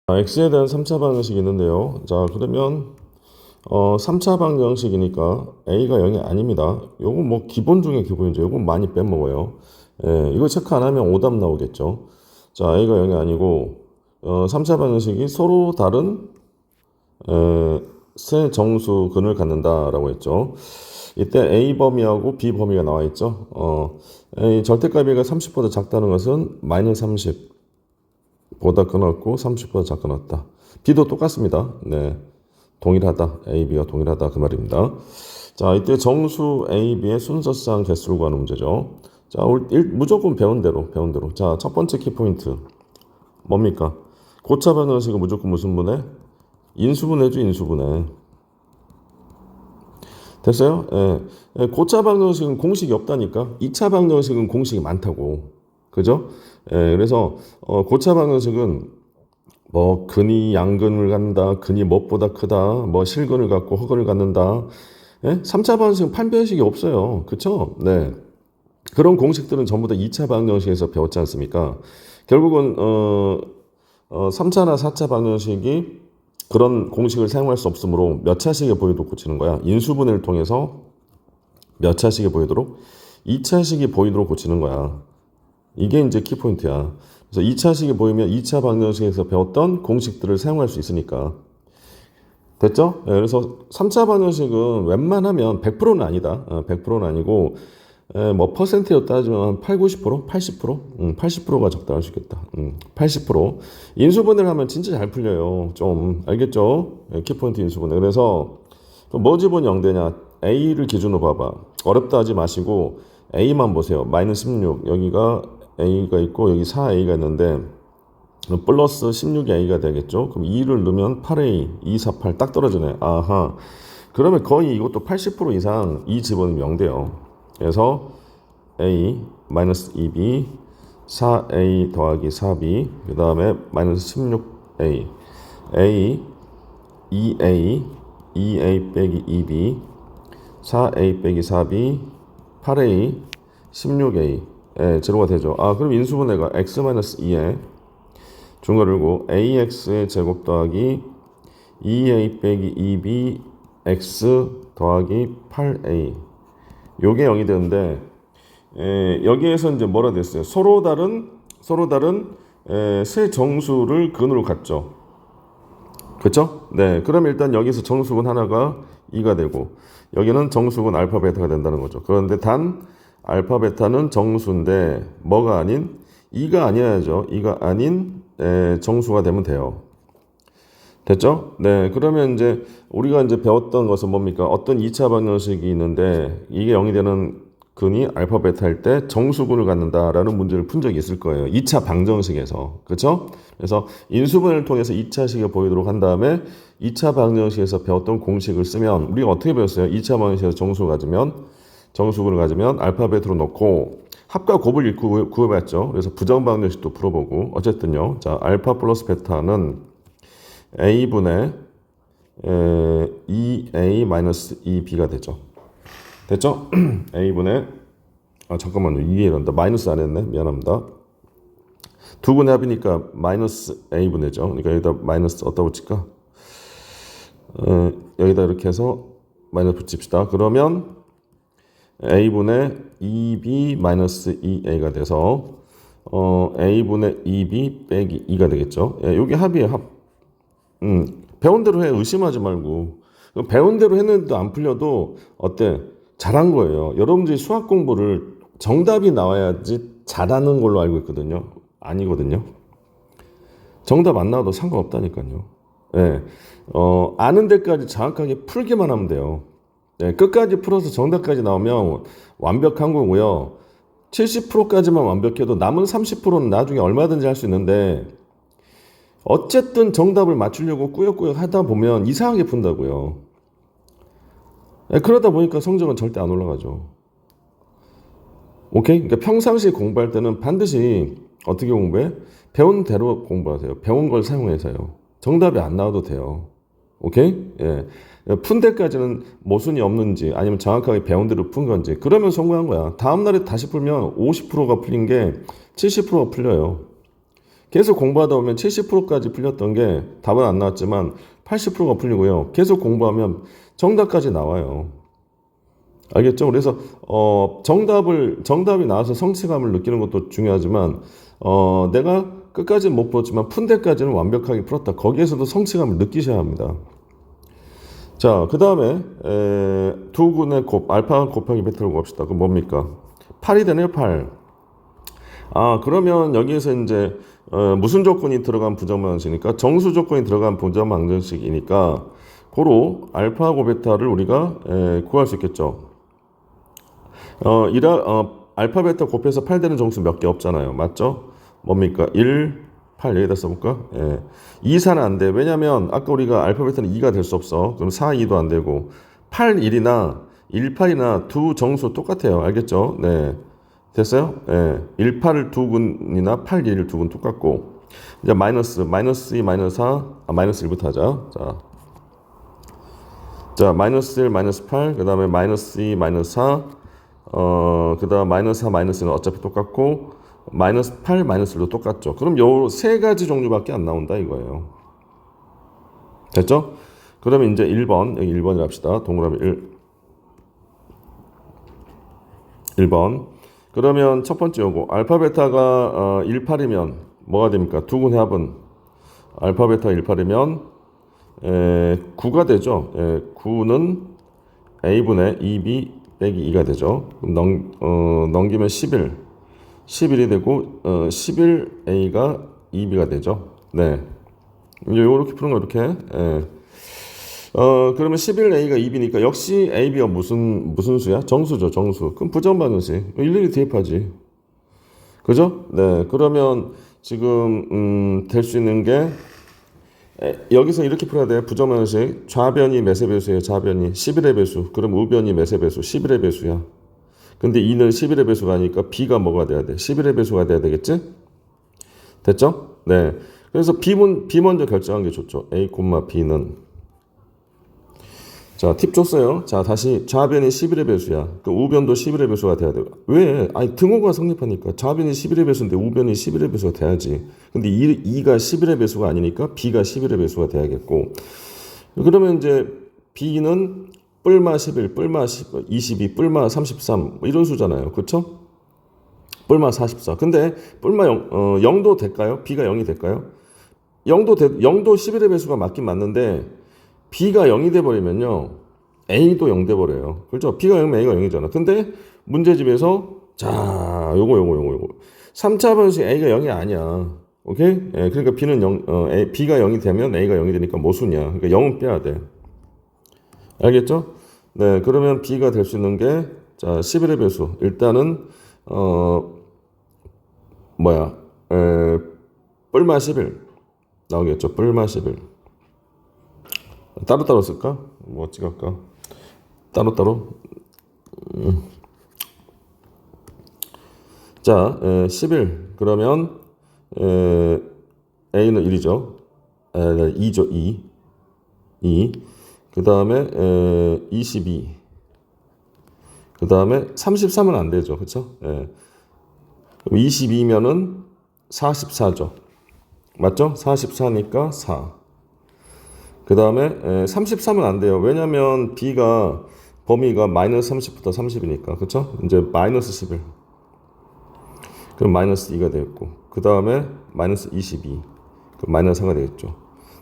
x에 대한 3차 방정식이 있는데요. 자, 그러면 3차 방정식이니까 a가 0이 아닙니다. 요거 뭐 기본 중에 기본이죠. 요거 많이 빼먹어요. 예, 이거 체크 안 하면 오답 나오겠죠. 자, a가 0이 아니고 3차 방정식이 서로 다른 세 정수근을 갖는다라고 했죠. 이때 a 범위하고 b 범위가 나와 있죠. a 절대값이가 30보다 작다는 것은 마이너스 30 보다 끊었고 30보다 작게 끊었다. B도 똑같습니다. 네, 동일하다. A, B가 동일하다 그 말입니다. 자, 이때 정수 A, B의 순서상 개수를 구하는 문제죠. 자, 무조건 배운 대로. 자, 첫 번째 키포인트 뭡니까? 고차 방정식은 무조건 무슨 분해? 인수분해죠, 인수분해. 됐어요? 예. 고차 방정식은 공식이 없다니까. 2차 방정식은 공식이 많다고. 그죠? 예, 그래서 고차 방정식은 뭐 근이 양근을 갖는다, 근이 무엇보다 크다, 뭐 실근을 갖고 허근을 갖는다. 예? 3차 방정식은 판별식이 없어요. 그쵸? 네. 그런 공식들은 전부 다 2차 방정식에서 배웠지 않습니까? 결국은 3차나 4차 방정식이 그런 공식을 사용할 수 없으므로 몇 차식의 보이도록 고치는 거야. 인수분해를 통해서 몇 차식의 보이도록 2차식이 보이도록 고치는 거야. 이게 이제 키포인트야. 그래서 2차식이 보이면 2차 방정식에서 배웠던 공식들을 사용할 수 있으니까. 됐죠? 네, 그래서 3차 방정식은 웬만하면 100%는 아니다. 100%는 아니고 뭐 퍼센트로 따지면 한 8, 90%? 80%? 80%가 적당할 수 있겠다. 80%. 인수분해를 하면 진짜 잘 풀려요. 좀 알겠죠? 네, 키포인트 인수분해. 그래서 뭐 집은 0되냐? A를 기준으로 봐봐. 어렵다 하지 마시고 A만 보세요. 마이너스 16. 여기가 A가 있고 여기 4A가 있는데 플러스 16A가 되겠죠. 그럼 2를 넣으면 8A, 248 딱 떨어지네. 아하. 그러면 거의 이것도 80% 이상 이 집어넣으면 0돼요. 그래서 A 마이너스 2B 4A 더하기 4B 그 다음에 마이너스 16A A 2A 2A 빼기 2B 4A 빼기 4B 8A 16A 예, 제로가 되죠. 아, 그럼 인수분해가 x-2에 중괄호 열고 ax의 제곱 더하기 2a 빼기 2b x 더하기 8a 요게 0이 되는데 여기에서 이제 뭐라 됐어요? 서로 다른 세 정수를 근으로 갖죠. 그렇죠? 네, 그럼 일단 여기서 정수근 하나가 2가 되고 여기는 정수근 알파 베타가 된다는 거죠. 그런데 단 알파 베타는 정수인데 뭐가 아닌 2가 아니어야죠. 2가 아닌 정수가 되면 돼요. 됐죠? 네, 그러면 이제 우리가 이제 배웠던 것은 뭡니까? 어떤 2차 방정식이 있는데 이게 0이 되는 근이 알파 베타일 때 정수근을 갖는다라는 문제를 푼 적이 있을 거예요. 2차 방정식에서. 그렇죠? 그래서 인수분해를 통해서 2차식을 보이도록 한 다음에 2차 방정식에서 배웠던 공식을 쓰면 우리가 어떻게 배웠어요? 2차 방정식에서 정수근을 가지면 알파 베타로 넣고 합과 곱을 구해봤죠. 그래서 부정방정식도 풀어보고 어쨌든요. 자, 알파 플러스 베타는 a분의 2a 마이너스 2b가 되죠. 됐죠? a분의 잠깐만요. 2a란다. 마이너스 안 했네. 미안합니다. 두 분의 합이니까 마이너스 a분의죠. 그러니까 여기다 마이너스 어디다 붙일까? 여기다 이렇게 해서 마이너스 붙입시다. 그러면 a분의 2b 마이너스 2a가 돼서 a분의 2b 빼기 2가 되겠죠. 예, 여기 합이에요. 합. 배운 대로 해. 의심하지 말고. 배운 대로 했는데도 안 풀려도 어때? 잘한 거예요. 여러분들이 수학 공부를 정답이 나와야지 잘하는 걸로 알고 있거든요. 아니거든요. 정답 안 나와도 상관없다니까요. 예, 아는 데까지 정확하게 풀기만 하면 돼요. 네, 끝까지 풀어서 정답까지 나오면 완벽한 거고요. 70%까지만 완벽해도 남은 30%는 나중에 얼마든지 할 수 있는데 어쨌든 정답을 맞추려고 꾸역꾸역 하다 보면 이상하게 푼다고요. 네, 그러다 보니까 성적은 절대 안 올라가죠. 오케이? 그러니까 평상시에 공부할 때는 반드시 어떻게 공부해? 배운 대로 공부하세요. 배운 걸 사용해서요. 정답이 안 나와도 돼요. 오케이? 예. 푼 데까지는 모순이 없는지 아니면 정확하게 배운 대로 푼 건지 그러면 성공한 거야. 다음 날에 다시 풀면 50%가 풀린 게 70%가 풀려요. 계속 공부하다 보면 70%까지 풀렸던 게 답은 안 나왔지만 80%가 풀리고요. 계속 공부하면 정답까지 나와요. 알겠죠? 그래서 정답이 나와서 성취감을 느끼는 것도 중요하지만 내가 끝까지는 못 풀었지만 푼 데까지는 완벽하게 풀었다. 거기에서도 성취감을 느끼셔야 합니다. 자, 그 다음에 두 군의 알파 곱하기 베타를 곱합시다. 그럼 뭡니까? 8이 되네요, 8. 아, 그러면 여기에서 이제 무슨 조건이 들어간 부정방정식이니까 정수 조건이 들어간 부정방정식이니까 고로 알파하고 베타를 우리가 구할 수 있겠죠. 알파 베타 곱해서 8 되는 정수 몇 개 없잖아요. 맞죠? 뭡니까? 1, 8 여기다 써볼까? 2, 4는 안 돼. 왜냐면 아까 우리가 알파 베타는 2가 될 수 없어. 그럼 4, 2도 안 되고 8, 1이나 1, 8이나 두 정수 똑같아요. 알겠죠? 네. 됐어요? 1, 8을 두 군이나 8, 1을 두 군 똑같고 이제 마이너스 2, 마이너스 4, 마이너스 1부터 하자. 자, 마이너스 1, 마이너스 8, 그 다음에 마이너스 2, 마이너스 4, 그 다음 마이너스 4, 마이너스 1은 어차피 똑같고 마이너스 8, 마이너스 1도 똑같죠. 그럼 요 세 가지 종류밖에 안 나온다 이거예요. 됐죠? 그러면 이제 1번, 여기 1번이라 합시다. 동그라미 1번. 그러면 첫 번째 요거 알파 베타가 1, 8이면 뭐가 됩니까? 두 군의 합은 알파 베타 1, 8이면 9가 되죠. 9는 a분의 2b 빼기 2가 되죠. 그럼 넘기면 11이 되고 11a가 2b가 되죠. 네. 이렇게 푸는 거 이렇게. 그러면 11a가 2b니까 역시 ab가 무슨 수야? 정수죠, 정수. 그럼 부정방정식. 일일이 대입하지. 그죠? 네. 그러면 지금 될 수 있는 게 여기서 이렇게 풀어야 돼. 부정방정식. 좌변이 몇의 배수예요? 좌변이 11의 배수. 그럼 우변이 몇의 배수? 11의 배수야. 근데 2는 11의 배수가 아니니까 b가 뭐가 돼야 돼? 11의 배수가 돼야 되겠지? 됐죠? 네. 그래서 b 먼저 결정한 게 좋죠. a, b는 자, 팁 줬어요. 자, 다시 좌변이 11의 배수야. 그 우변도 11의 배수가 돼야 돼요. 왜? 아니, 등호가 성립하니까. 좌변이 11의 배수인데 우변이 11의 배수가 돼야지. 근데 2가 11의 배수가 아니니까 b가 11의 배수가 돼야겠고. 그러면 이제 b는 뿔마 11, 뿔마 22, 뿔마 33 이런 수잖아요. 그렇죠? 뿔마 44. 근데 뿔마 0도 될까요? b가 0이 될까요? 0도 11의 배수가 맞긴 맞는데 b가 0이 돼버리면요 a도 0 돼버려요. 그렇죠? b가 0이면 a가 0이잖아. 근데 문제집에서 자 요거 3차 방식 a가 0이 아니야. 오케이? 그러니까 b는 b가 0이 되면 a가 0이 되니까 모순이야. 그러니까 0은 빼야 돼. 알겠죠? 네, 그러면 b가 될 수 있는 게 자 11의 배수. 일단은 뿔마 11 나오겠죠? 뿔마 11 따로따로 쓸까? 뭐 찍을까? 따로따로 자 11 그러면 a는 1이죠. 2죠. 2 그 다음에 22 그 다음에 33은 안 되죠. 그쵸? 그럼 22면은 44죠. 맞죠? 44니까 4 그 다음에 33은 안 돼요. 왜냐면 b가 범위가 마이너스 30부터 30이니까. 그쵸? 이제 마이너스 11 그럼 마이너스 2가 되겠고 그 다음에 마이너스 22 그럼 마이너스 4가 되겠죠.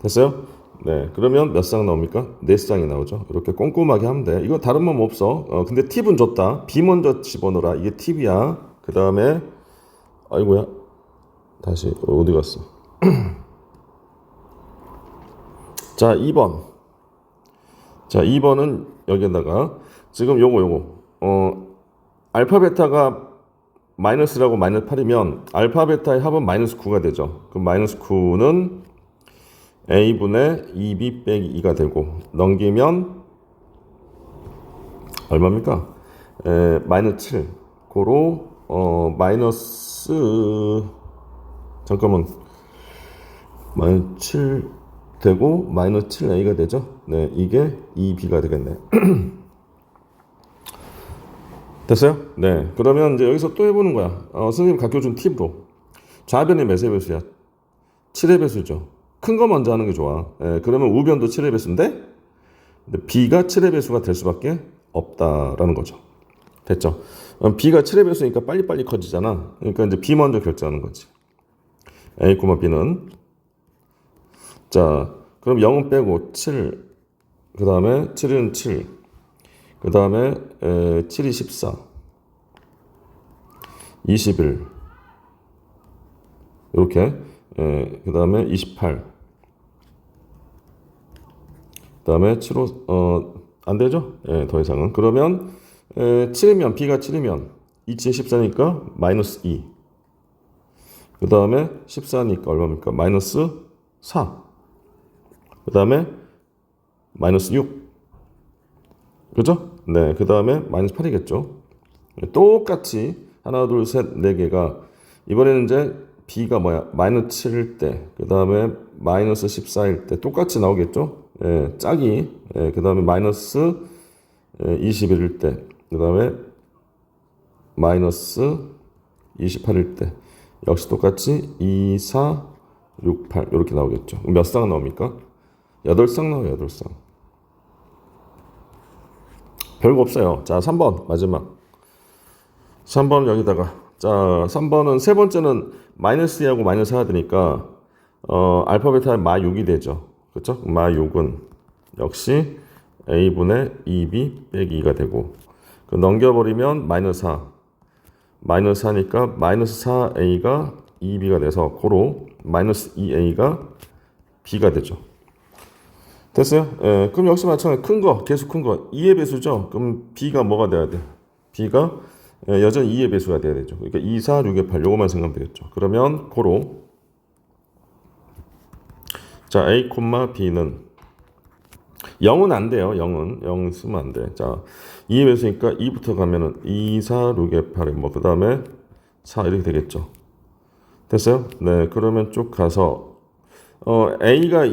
됐어요? 네, 그러면 몇 쌍 나옵니까? 4쌍이 나오죠. 이렇게 꼼꼼하게 하면 돼. 이거 다른 법 없어. 근데 팁은 줬다. b 먼저 집어넣어라. 이게 팁이야. 그 다음에 아이고야 다시 어디 갔어? 자, 2번. 자, 2번은 여기에다가 지금 요거 알파 베타가 마이너스라고 마이너스 8이면 알파 베타의 합은 마이너스 9가 되죠. 그럼 마이너스 9는 a분의 2b 빼기 2가 되고 넘기면 얼마입니까? 마이너스 7 고로 마이너스 잠깐만 마이너스 7 되고 마이너스 7a가 되죠. 네, 이게 2b가 되겠네. 됐어요? 네, 그러면 이제 여기서 또 해보는 거야. 선생님 가르쳐준 팁으로 좌변이 몇의 배수야? 7의 배수죠. 큰 거 먼저 하는 게 좋아. 그러면 우변도 7의 배수인데 근데 b가 7의 배수가 될 수밖에 없다라는 거죠. 됐죠? b가 7의 배수니까 빨리빨리 커지잖아. 그러니까 이제 b 먼저 결정하는 거지. a, b는 자, 그럼 0은 빼고 7, 그 다음에 7은 7, 그 다음에 7이 14, 21, 이렇게, 그 다음에 28, 그 다음에 7호, 안 되죠? 더 이상은. 그러면 7이면, b가 7이면 2치 14니까 마이너스 2. 그 다음에 14니까 얼마입니까? 마이너스 4. 그 다음에 마이너스 6. 그죠? 네. 그 다음에 마이너스 8이겠죠? 똑같이 하나, 둘, 셋, 네 개가 이번에는 이제 b가 뭐야? 마이너스 7일 때, 그 다음에 마이너스 14일 때 똑같이 나오겠죠? 짝이. 그 다음에 마이너스 21일 때, 그 다음에 마이너스 28일 때 역시 똑같이 2, 4, 6, 8 이렇게 나오겠죠. 몇 쌍 나옵니까? 8쌍 나와요. 8쌍. 별거 없어요. 자, 3번 마지막. 3번 여기다가 자, 3번은 세 번째는 마이너스 2하고 마이너스 4가 되니까 알파 베타 마 6이 되죠. 그렇죠? 마 6은 역시 a분의 2b 빼기 2가 되고 그 넘겨버리면 마이너스 4 마이너스 4니까 마이너스 4a가 2b가 돼서 고로 마이너스 2a가 b가 되죠. 됐어요? 그럼 역시 마찬가지로 큰 거, 계속 큰 거 2의 배수죠. 그럼 b가 뭐가 돼야 돼? b가 여전히 2의 배수가 돼야 되죠. 그러니까 2, 4, 6의 8 요거만 생각하면 되겠죠. 그러면 고로 자 a, b는 0은 안 돼요. 0 쓰면 안 돼. 자 2의 배수니까 2부터 가면은 2, 4, 6의 8에 뭐 그 다음에 4 이렇게 되겠죠. 됐어요? 네, 그러면 쭉 가서 b가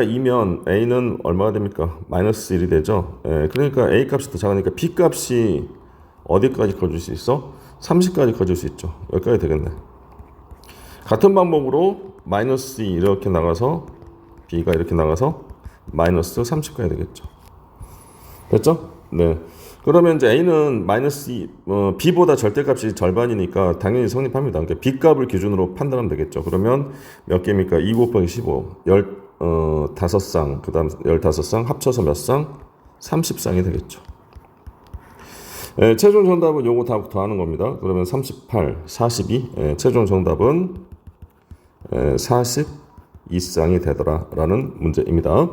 2면 a는 얼마가 됩니까? 마이너스 1이 되죠. 그러니까 a 값이 더 작으니까 b 값이 어디까지 커질 수 있어? 30까지 커질 수 있죠. 여기까지 되겠네. 같은 방법으로 마이너스 2 이렇게 나가서 b가 이렇게 나가서 마이너스 30까지 되겠죠. 됐죠? 네. 그러면 이제 a는 마이너스 2, b보다 절대값이 절반이니까 당연히 성립합니다. 그러니까 b 값을 기준으로 판단하면 되겠죠. 그러면 몇 개입니까? 2 곱하기 15, 15쌍, 그 다음 15쌍, 합쳐서 몇 쌍? 30쌍이 되겠죠. 최종 정답은 요거 다 더하는 겁니다. 그러면 38, 42, 최종 정답은 42쌍이 되더라라는 문제입니다.